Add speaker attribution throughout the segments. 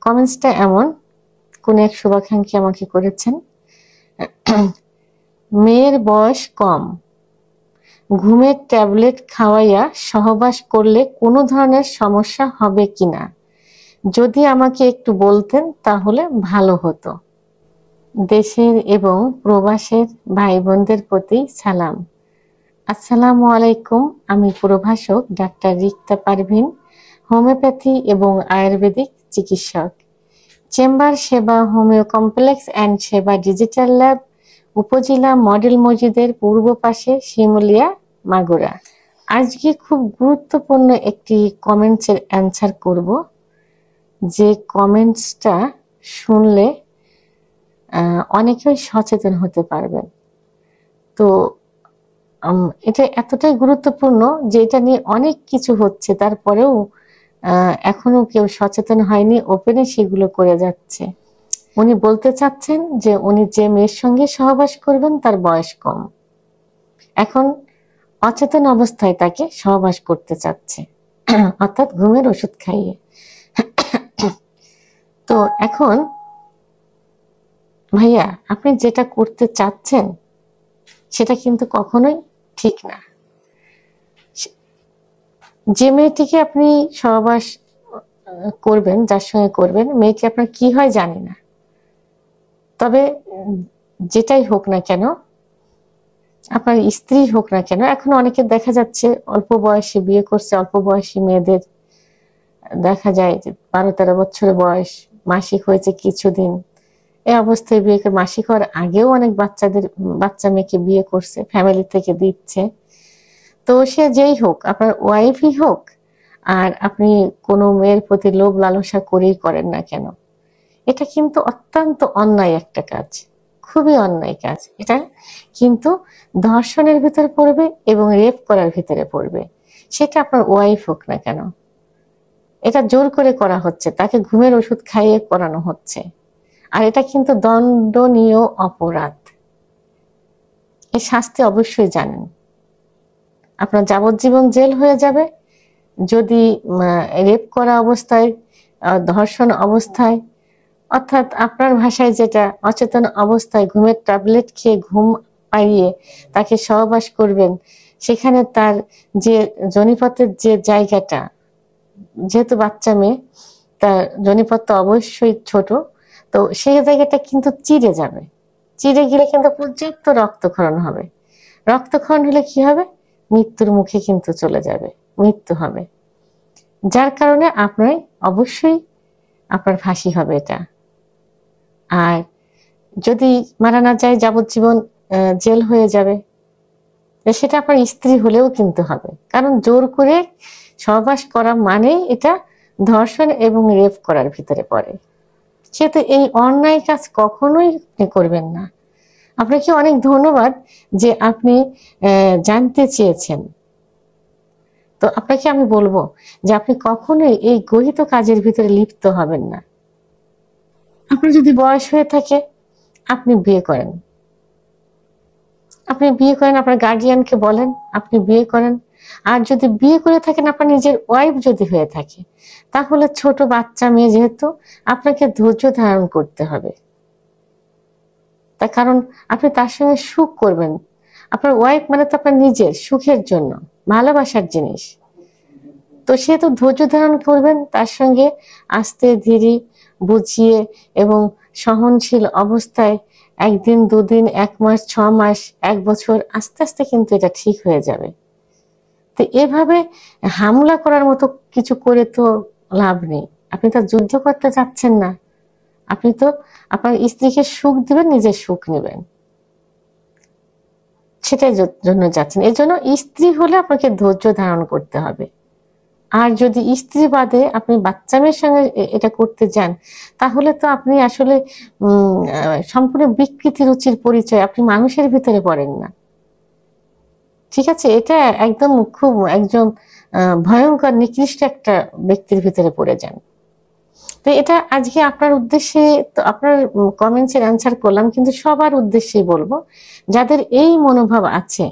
Speaker 1: কমেন্টসটা এমন, কোন এক শুভাকাঙ্ক্ষী আমাকে করেছেন, মেয়ের বয়স কম, ঘুমের ট্যাবলেট খাওয়াইয়া সহবাস করলে কোনো ধরনের সমস্যা হবে কিনা, যদি আমাকে একটু বলতেন তাহলে ভালো হতো। দেশের এবং প্রবাসের ভাই বোনদের প্রতি সালাম। আসসালামু আলাইকুম। আমি প্রভাষক ডাক্তার রিক্তা পারভিন, হোমিওপ্যাথি এবং আয়ুর্বেদিক চিকিৎসক, চেম্বার সেবা, হোমিও কমপ্লেক্স অ্যান্ড সেবা ডিজিটাল ল্যাব, উপজেলা মডেল মসজিদের পূর্ব পাশে, শিমুলিয়া, মাগুরা। আজকে খুব গুরুত্বপূর্ণ একটি কমেন্টসের অ্যান্সার করব, যে কমেন্টসটা শুনলে অনেকেই সচেতন হতে পারবেন। তো এটা এতটাই গুরুত্বপূর্ণ যে এটা নিয়ে অনেক কিছু হচ্ছে, তারপরেও এখনো কেউ সচেতন হয়নি, ওপেনে সেগুলো করে যাচ্ছে। উনি বলতে চাচ্ছেন যে উনি যে মেয়ের সঙ্গে সহবাস করবেন তার বয়স কম, এখন অচেতন অবস্থায় তাকে সহবাস করতে চাচ্ছে, অর্থাৎ ঘুমের ওষুধ খাইয়ে। তো এখন ভাইয়া, আপনি যেটা করতে চাচ্ছেন সেটা কিন্তু কখনোই ঠিক না। যে মেয়েটিকে আপনি সহবাস করবেন, যার সঙ্গে করবেন, মেয়েটি আপনার কি হয় জানি না, তবে যেটাই হোক না কেন, আপনার স্ত্রী হোক না কেন, এখন অনেকে দেখা যাচ্ছে অল্প বয়সে বিয়ে করছে, অল্প বয়সী মেয়েদের দেখা যায় যে 12-13 বছর বয়স, মাসিক হয়েছে কিছুদিন, এই অবস্থায় বিয়ে করে, মাসিক হওয়ার আগেও অনেক বাচ্চা মেয়েকে বিয়ে করছে, ফ্যামিলি থেকে দিচ্ছে। তো সে যেই হোক, আপনার ওয়াইফই হোক, আর আপনি কোনো মেয়ের প্রতি লোভ লালসা করেই করেন না কেন, এটা কিন্তু অত্যন্ত অন্যায় একটা কাজ, খুবই অন্যায় কাজ। এটা কিন্তু ধর্ষণের ভিতরে পড়বে এবং রেপ করার ভিতরে পড়বে, সেটা আপনার ওয়াইফ হোক না কেন। এটা জোর করে করা হচ্ছে, তাকে ঘুমের ওষুধ খাইয়ে করানো হচ্ছে, আর এটা কিন্তু দণ্ডনীয় অপরাধ। এর শাস্তি অবশ্যই জানেন, আপনার যাবজ্জীবন জেল হয়ে যাবে। যদি রেপ করা অবস্থায়, ধর্ষণ অবস্থায়, অর্থাৎ আপনার ভাষায় যেটা, অচেতন অবস্থায় ঘুমের ট্যাবলেট খেয়ে ঘুম পাইয়ে তাকে সহবাস করবেন, সেখানে তার যে জনিপথের যে জায়গাটা, যেহেতু বাচ্চা মেয়ে, তার জনিপথ তো অবশ্যই ছোট, তো সেই জায়গাটা কিন্তু চিড়ে যাবে, চিড়ে গেলে কিন্তু পর্যাপ্ত রক্তক্ষরণ হবে। রক্তক্ষরণ হলে কি হবে? মৃত্যুর মুখে কিন্তু চলে যাবে, মৃত্যু হবে, যার কারণে আপনার অবশ্যই আপনার ফাঁসি হবে এটা। আর যদি মারা না যায়, যাবজ্জীবন জেল হয়ে যাবে, সেটা আপনার স্ত্রী হলেও কিন্তু হবে, কারণ জোর করে সহবাস করা মানেই এটা ধর্ষণ এবং রেপ করার ভিতরে পড়ে। সেহেতু এই অন্যায় কাজ কখনোই আপনি করবেন না। আপনাকে অনেক ধন্যবাদ যে আপনি জানতে চেয়েছেন। তো আপনাকে আমি বলবো যে আপনি কখনোই এই গহিত কাজের ভিতরে লিপ্ত হবেন না। আপনার যদি বয়স হয়ে থাকে, আপনি বিয়ে করেন, আপনার গার্ডিয়ানকে বলেন আপনি বিয়ে করেন। আর যদি বিয়ে করে থাকেন, আপনার নিজের ওয়াইফ যদি হয়ে থাকে, তাহলে ছোট বাচ্চা মেয়ে যেহেতু, আপনাকে ধৈর্য ধারণ করতে হবে, তার কারণ আপনি তার সঙ্গে সুখ করবেন। আপনার ওয়াইফ মানে তো আপনার নিজের সুখের জন্য, ভালোবাসার জিনিস। তো সেহেতু ধৈর্য ধারণ করবেন, তার সঙ্গে আস্তে ধীরে বুঝিয়ে এবং সহনশীল অবস্থায় 1 দিন 2 দিন 1 মাস 6 মাস 1 বছর, আস্তে আস্তে কিন্তু এটা ঠিক হয়ে যাবে। তো এভাবে হামলা করার মতো কিছু করে তো লাভ নেই। আপনি তো যুদ্ধ করতে চাচ্ছেন না, আপনি তো আপনার স্ত্রীকে সুখ দিবেন, নিজের সুখ নেবেন, সেটাই জন্য যাচ্ছেন। এর জন্য স্ত্রী হলে আপনাকে ধৈর্য ধারণ করতে হবে। আর যদি স্ত্রী বাদে আপনি বাচ্চা মেয়ের সঙ্গে এটা করতে যান, তাহলে তো আপনি আসলে সম্পূর্ণ বিকৃতি রুচির পরিচয়, আপনি মানুষের ভিতরে পড়েন না। ঠিক আছে, এটা একদম একজন ভয়ঙ্কর নিকৃষ্ট একটা ব্যক্তির ভিতরে পড়ে যান। তো এটা আজকে আপনার উদ্দেশ্যে, তো আপনার কমেন্টসের অ্যান্সার করলাম, কিন্তু সবার উদ্দেশ্যেই বলবো, যাদের এই মনোভাব আছে,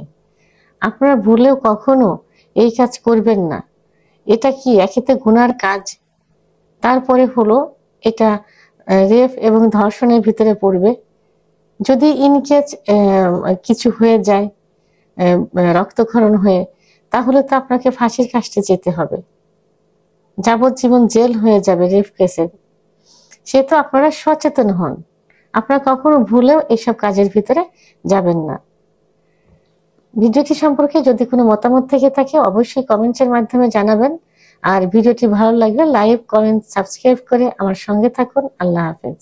Speaker 1: আপনারা ভুলেও কখনো এই কাজ করবেন না। এটা কি একেতে গুনার কাজ, তারপরে হলো এটা রেপ এবং ধর্ষণের ভিতরে পড়বে। যদি ইনকেস কিছু হয়ে যায়, রক্তক্ষরণ হয়ে, তাহলে তো আপনাকে ফাঁসির কাস্টে যেতে হবে, যাবজ্জীবন জেল হয়ে যাবে রেপ কেসের। সে তো আপনারা সচেতন হন, আপনারা কখনো ভুলেও এসব কাজের ভিতরে যাবেন না। ভিডিওটি সম্পর্কে যদি কোনো মতামত থেকে থাকে অবশ্যই কমেন্টসের মাধ্যমে জানাবেন। আর ভিডিওটি ভালো লাগলে লাইক, কমেন্ট, সাবস্ক্রাইব করে আমার সঙ্গে থাকুন। আল্লাহ হাফেজ।